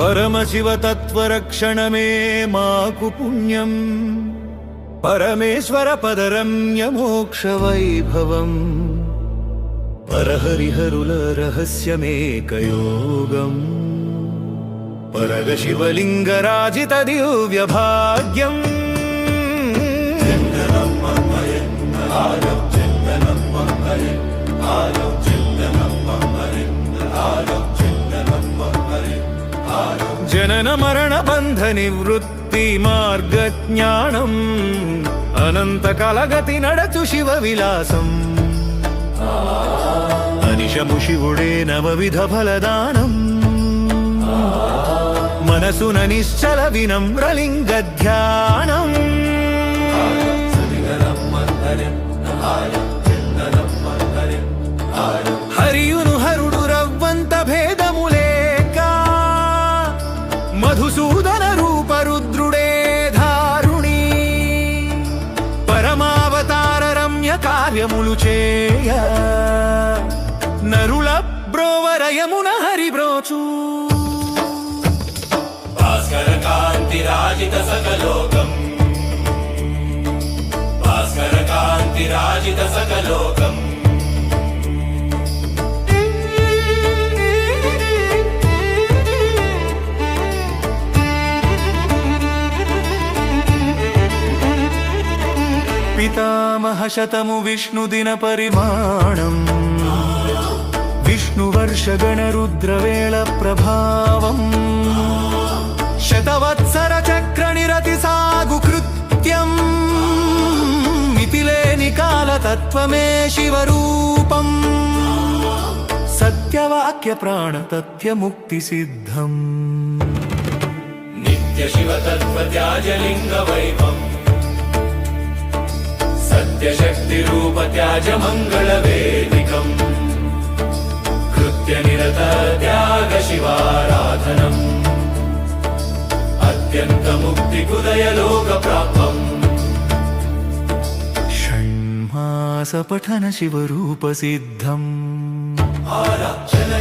పరమశివతత్వరక్షణమే మాకు పుణ్యం, పరమేశ్వర పదరమ్య మోక్ష వైభవం, పరహరిహరుల రహస్యమేకయోగం, పరగ శివలింగరాజిత దివ్య భాగ్యం. జనన మరణ బంధ నివృత్తి మార్గ జ్ఞానం, అనంత కలగతి నడచు శివ విలాసం, అనిశము శివుడే నవవిధ ఫలదానం, మనసున నిశ్చల వినమ్రలింగ ధ్యానం. హరియును హరుడు రవ్వంత భేదములేక, మధుసూదన రూప రుద్రుడే ధారుణి, పరమావతార రమ్య కార్యములు చేయ, నరుల బ్రోవరయమున హరిబ్రోచు. భాస్కర కాంతి రాజిత సకలోకం, భాస్కర కాంతి రాజిత సకలోకం. పితామహ శతము విష్ణు దిన పరిమాణం, విష్ణువర్ష గణ రుద్రవేళ ప్రభావం, శతవత్సర చక్ర నిరతి సాగు కృత్యం, మితిలేని కాలతత్వమే శివరూపం, సత్యవాక్య ప్రాణతత్య ముక్తి సిద్ధం, నిత్య శివతత్వ త్యాజలింగ వైభవం, సత్యశక్తి రూప త్యాజ మంగళ వేదికం, కృత్య నిరత త్యాగ శివారాధనం, అత్యంత ముక్తి కుదయ లోక ప్రాప్తం, షణ్మాస పఠన శివరూప సిద్ధం. ఆరాధన